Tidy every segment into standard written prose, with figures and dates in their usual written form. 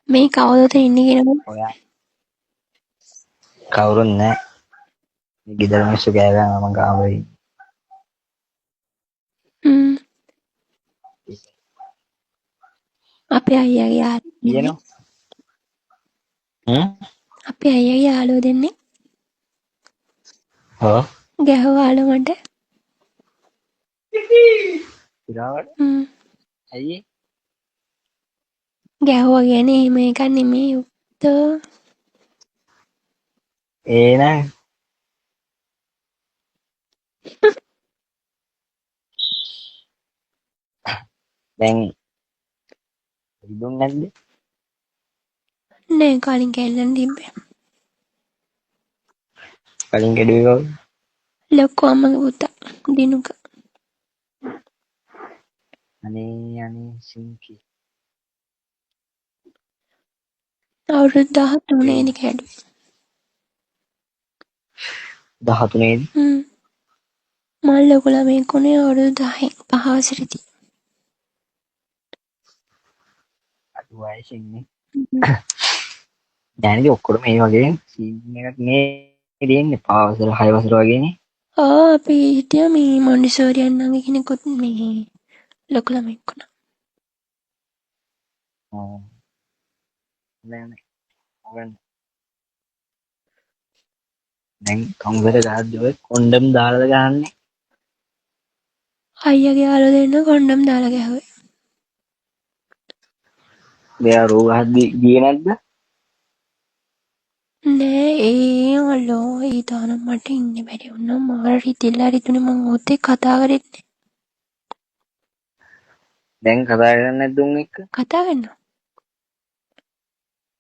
මේ කවුරුද ඉන්නේ කියනකො? ඔයා කවුරුත් නැහැ. මේ ගෙදර මිනිස්සු කෑ ගහනවා මං කාමරේ හ්ම්. ඉන්නේ. අපේ අයියාගේ යාළුවෝ දෙන්නෙක්. කියනවා. අපේ අයියාගේ යාළුවෝ දෙන්නෙක් ඔව්. ගැහුවාලු මට. ඉරාවට හ්ම්. ඇයි ඒ? ගැහුවා කියන්නේ එහෙම එකක් නෙමෙයි උත්තෝ. ඒ නෑ. දැන් ඉදුන් නැද්ද? නෑ කලින් කෙල්ලන් තිබ්බේ. කලින් කෙඩුවේ කවුද? ලොකු අම්මගේ පුතා දිනුක. අනේ සිංකි. අවුරුදු 13 ඒ දී කැඩුවේ. 13 දී. හ්ම්. මම ලොකු ළමයෙක් වුණේ අවුරුදු 10 5 වසරේදී. අඩු වයසින්නේ. හ්ම්. දැනටි ඔක්කොම මේ වගේ සීන් එකක් මේ දෙන්නේ 5 වසර 6 වසර වගේනේ. අපි හිටියා මේ මොන්ටිසෝරි අන්නන්ගේ කෙනෙකුත් මේ ලොකු ළමයෙක් වුණා. ඔව්. දැන් කවුරුද ගහද්දි ඔය කොන්ඩම් දාලාද ගහන්නේ? අයියාගේ යාළුවෝ දෙන්න කොන්ඩම් දාලා ගැහුවේ. මෙයා රෝග ගහද්දි ගියේ නැද්ද? නෑ ඒ අලෝ ඒ තරම් මට ඉන්න බැරි වුණා. මාර රිදෙලා රිදුනේ මං ඔහොත් එක්ක කතා කරෙත් නෑ. දැන් කතා කරන්නේ නැද්ද උන් එක්ක? කතා කරනවා.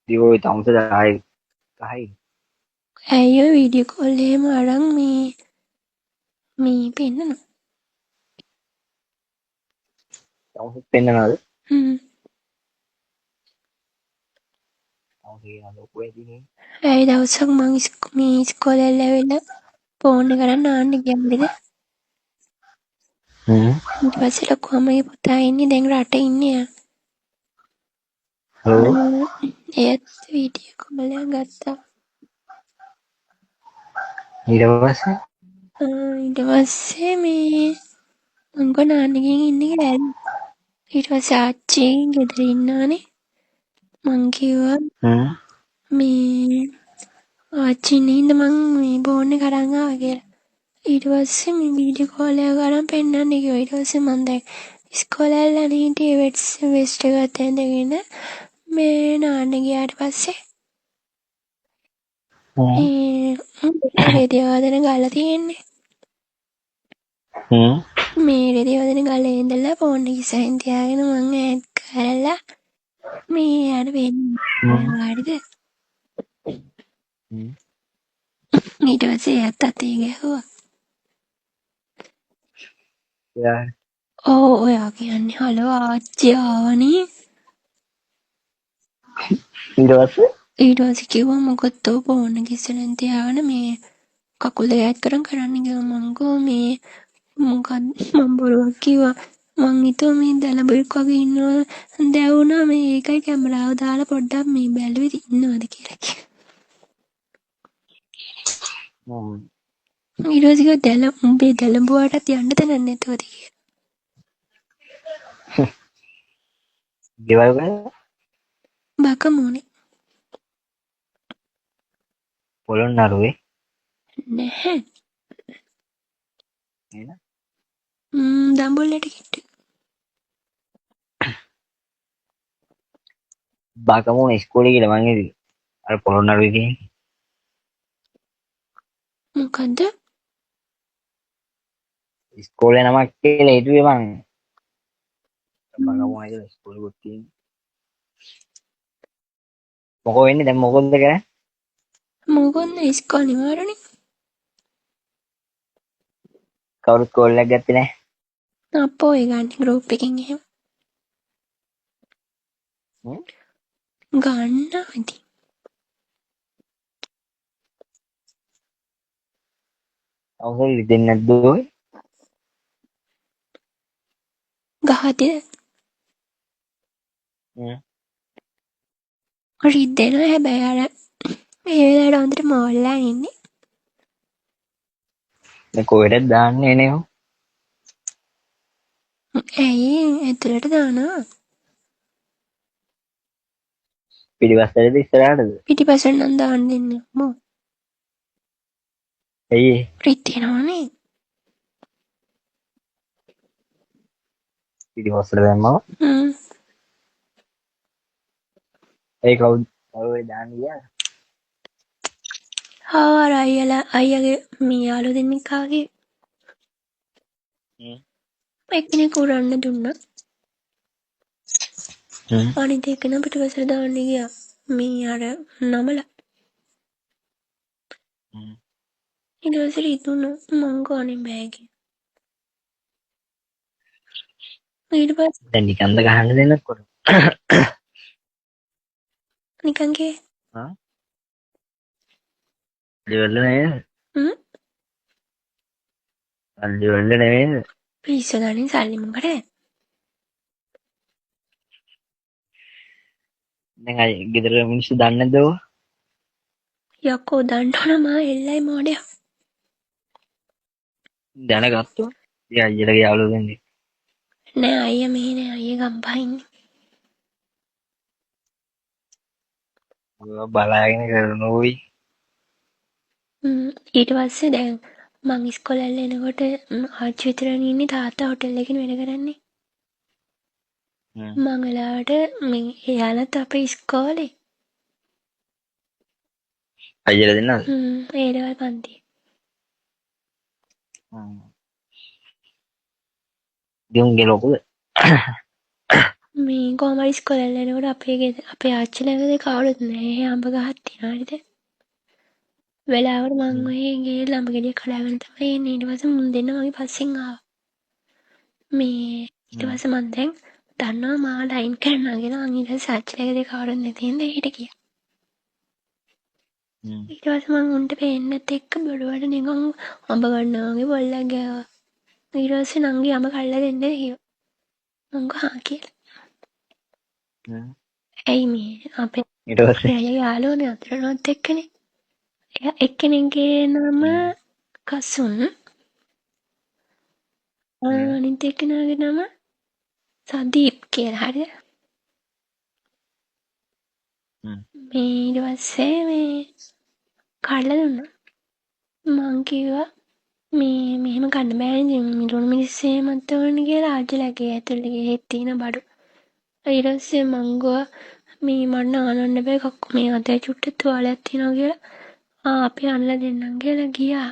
ඉතින් ඔය තමුසෙ ආයේ ගහයි. ඇයි ඔය වීඩියෝ කෝල් එහෙම අරන් මේ පෙන්නනවා. තමුසෙත් පෙන්නනවද? හ්ම්. තමුසෙ කියන ලොකු ඇතිනේ. ඇයි දවසක් මං මේ ඉස්කෝලේ ඇවිල්ලා ෆෝන් එක අරන් නාන්න ගියාමද? හ්ම්. ඊට පස්සේ ලොකු අම්මගේ පුතා ඉන්නේ දැන් රට ඉන්නේ යා. ඔව්. ඒත් වීඩියෝ කෝල් එකක් ගත්තා. ඊට පස්සේ ඊට පස්සේ මේ මං ගෝ නාන්න ගිහින් ඉන්නේ කියලා ඇල්ලුවා. ඊට පස්සේ ආච්චි ගෙදර ඉන්නවනේ. මං කිව්වා හ්ම්. මේ ආච්චි ඉන්න හින්දා මං මේ ෆෝන් එක අරන් ආවා කියලා. ඊට පස්සේ මේ වීඩියෝ කෝල් එකක් අරන් පෙන්නන්න කිව්වා. ඊට පස්සේ මං දැන් ඉස්කෝලේ යන්න හිටියේ වෙස්ට් එකත් ඇඳගෙන මේ නාන්න ගියාට පස්සේ රෙදි ආදන ගාලා තියෙන්නේ. මේ රෙදි ආදන ගාලා ඉඳලා ෆෝන් එක ඉස්සරහින් තියාගෙන මං ඈඩ් කරලා මේ අර වෙන්නේ වාඩිද? ඊට පස්සේ එයාත් අතේ ගැහුවා. එයා ඔව් ඔයා කියන්නේ හලෝ ආච්චි ආවනේ. ඊට පස්සේ ඊට පස්සේ කිව්වා මොකද ෆෝන් එක ඉස්සරහින් තියාගෙන මේ කකුල් දෙක ඈඩ් කරන් කරන්න ගියා. මං ගෝ මේ මොකක්ද මං බොරුවක් කිව්වා. මං හිතුවා මේ දැලබුවෙක් වගේ ඉන්නවා දැවුනා මේ ඒකයි කැමරාව දාලා පොඩ්ඩක් මේ බැලුවේ ඉන්නවද කියලා කිව්වා. ඊට පස්සේ කිව්වා උඹේ දැලඹුවාටත් යන්න තැනක් නැතුවද කියලා. ගෙවල් වල බකමුණේ පොළොන්නරුවේ නැහැ. නේද? දඹුල්ලට කිට්ටු. බකමුණ ඉස්කෝලේ කියලා මං හිතුවේ. අර පොළොන්නරුවේ තියෙන්නේ. මොකද්ද? ඉස්කෝලේ නමක් කියලා හිතුවේ මං. බකමුණ කියලා ඉස්කෝලේකුත් තියෙන්නේ. මොකෝ වෙන්නේ දැන් මොකද කරන්නේ? මොකොන්ද ඉස්කෝලේ නිවාරණේ? කවුරුත් කෝල් එකක් ගත්තේ නැහැ. අපෝ ඒ ගන්න ගෲප් එකකින් එහෙම. ගන්නවා ඉතින්. අවුල් දෙන්නේ නැද්ද ඔය? ගහතිද? රිද්දෙනවා හැබැයි අර ඒ වෙලාවට හොඳට මෝල්ලා ඉන්නේ. දැන් කොහෙටද දාන්නේ නේ? ඇයි ඇතුළට දානවා. පිටිපස්සටද ඉස්සරහටද? පිටිපස්සට නම් දාන්න දෙන්නේ අම්මෝ. ඇයි රිද්දෙනවනේ. පිටිපස්සට දැම්මම? ඒ කවුද දාන්නේ ගියා? අර අයියාගේ මේ යාළුවෝ දෙන්නෙක් ආගේ එක්කෙනෙක් උරන්න දුන්නා. අනිත් එක්කෙනා පිටිපස්සට දාන්න ගියා. මේ අර නමලා. ඊට පස්සේ රිදුනා මං ගානේ බෑ කිව්වා. ඊට පස්සේ දැන් නිකන්ද ගහන්න දෙන්නකො. නිකන් ගේ. දෙවල නේද? දෙවල නෙමෙයිද? පිස්සු ගන්නේ සල්ලි මොකටද? දැන් අය ගෙදර මිනිස්සු දන්නේ නැද්ද ඔය? යකෝ දන්නවනම් මා එල්ලයි මොඩයා. දැනගත්තොත් ඉතින් අයියලගේ යාළුවෝ දෙන්නේ. නෑ අයියා මෙහෙ නෑ අයියා ගම්පහ ඉන්නේ. ඔය බලාගෙන කරනෝයි. ඊට පස්සේ දැන් මං ඉස්කෝලේ එනකොට ආච්චි විතරනේ ඉන්නේ තාත්තා හොටෙල් එකකින් වැඩ කරන්නේ. මං වෙලාවට මේ එයාලත් අපේ ඉස්කෝලේ. අයියලා දෙන්නද? ඒ දවල් පන්තියේ. දෙමුගේ ලොකුද? මේ කොහමද ඉස්කෝලේ එනකොට අපේ ආච්චිලාගේ කවුරුත් නෑ අඹ ගහක් තියනවා හරිද? වෙලාවට මං ඔය ගිහලා අඹ ගෙඩියක් කඩාගෙන තමයි එන්නේ. ඊට පස්සේ මුන් දෙන්න මගේ පස්සෙන් ආවා. මේ ඊට පස්සේ මං දැන් දන්නවා මා ලයින් කරනවා කියලා. ඊට පස්සේ ආච්චිලාගේ කවුරුත් නැති හින්දා ඊට ගියා. ඊට පස්සේ මං උන්ට පේන්නත් එක්ක බඩුවට නිකන් අඹ ගන්නවා වගේ බොල්ලක් ගෑවා. ඊට පස්සේ නංගි අඹ කල්ලා දෙන්න කිව්වා. මං ගහා කියලා. ඇයි මේ අපේ ඊට පස්සේ යාළුවනේ අතරනොත් එක්කනේ. එයා එක්කෙනෙක්ගේ නම කසුන්. අනිත් එක්කෙනාගේ නම සදීප් කියලා හරිද? මේ ඊට පස්සේ මේ කඩලා දුන්නා. මං කිව්වා මේ මෙහෙම කන්න බෑනේ මිරුණු මිනිස්සු එහෙමත් ඕනේ කියලා ආච්චිලාගේ ඇතුළේ ගෙහෙත් තියෙන බඩු. ඊට පස්සේ මං ගියා මේ මට නානන්න බෑ කක්කු මේ අතේ චුට්ටක් තුවාලයක් තියෙනවා කියලා. අපි අන්නලා දෙන්නම් කියලා ගියා.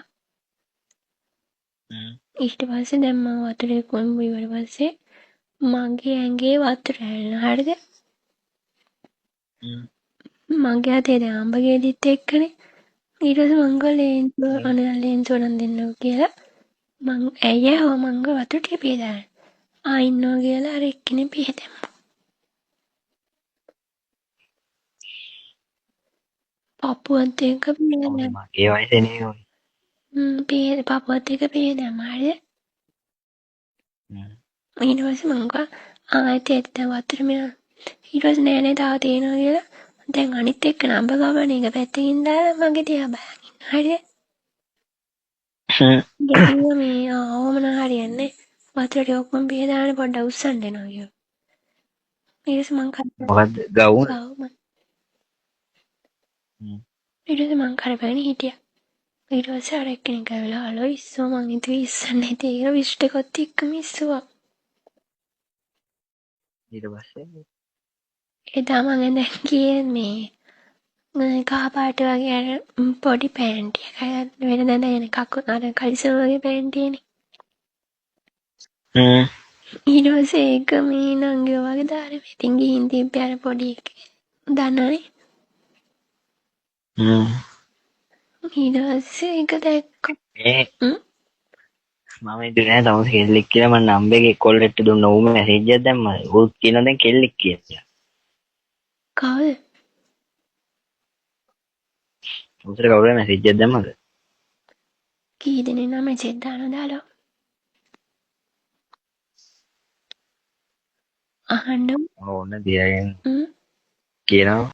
ඊට පස්සේ දැන් මම වතුරේ කොම්බු ඉවර පස්සේ මගේ ඇඟේ වතුර ඇල්ලුණා හරිද? මගේ අතේ දැන් අඹ ගෙඩිත් එක්කනේ. ඊට පස්සේ මං ගා ලේන්සුව නම් දෙන්නකෝ කියලා. මං ඇයි මං ගා වතුර ටික පියදාන්න. ඉන්නවා කියලා අර එක්කෙනෙක් පියදැම්මා. පපුවත් එක්ක පියදැම්මා. මගේ වයසේ නේ ඔය. පපුවත් එක්ක පියදැම්මා හරිද? ඊට පස්සේ මං ගා ආයෙත් දැන් වතුර මෙයා. ඊට පස්සේ නෑ නෑ තාම තියෙනවා කියලා. දැන් අනිත් එක්ක නම්බ ගමන එක පැත්තකින් දාලා මගේ දිහා බලන් ඉන්න. හරිද? දෙවියෝ මේ ඕම නම් හරියන්නේ. වතුර ටික ඔක්කොම පියදාගෙන පොඩ්ඩක් උස්සන්න දෙනවා කියලා. ඊට පස්සේ මං මොකද්ද ගවුම? ඊට පස්සේ මං කරපෑගෙන හිටියා. ඊට පස්සේ අර එක්කෙනෙක් ඇවිල්ලා හලෝ ඉස්සෝ මං හිතුවේ ඉස්සන්නේ නැති කියලා විශ්ටකොත් එක්කම ඉස්සුවා. ඊට පස්සේ එදා මම දැන් ගියේ මේ කහ පාට වගේ අර පොඩි පෑන්ටි එකක් වෙනදා දැන් කකු අර කලිසම් වගේ පෑන්ටියනේ. ඊට පස්සේ ඒක මේ නංගිව වගේ දාලා ඉතින් ගිහින් තිබ්බේ අර පොඩි එකේ. දන්නවනේ. ඊට පස්සේ ඒක දැක්කා. මම ඉදුනේ තවස් කෙල්ලෙක් කියලා මම නම්බරේ කොල්ලෙක්ට දුන්න ඌ මැසේජ් එකක් දැම්මා. ඌ කියනවා දැන් කෙල්ලෙක් කියලා. කවුද? උන්ට කවුරුද මැසේජ් එකක් දැම්මද? කී දෙනෙක් නම් මැසේජ් දාලා අහන්න ඕන්න දියාගෙන කියනවා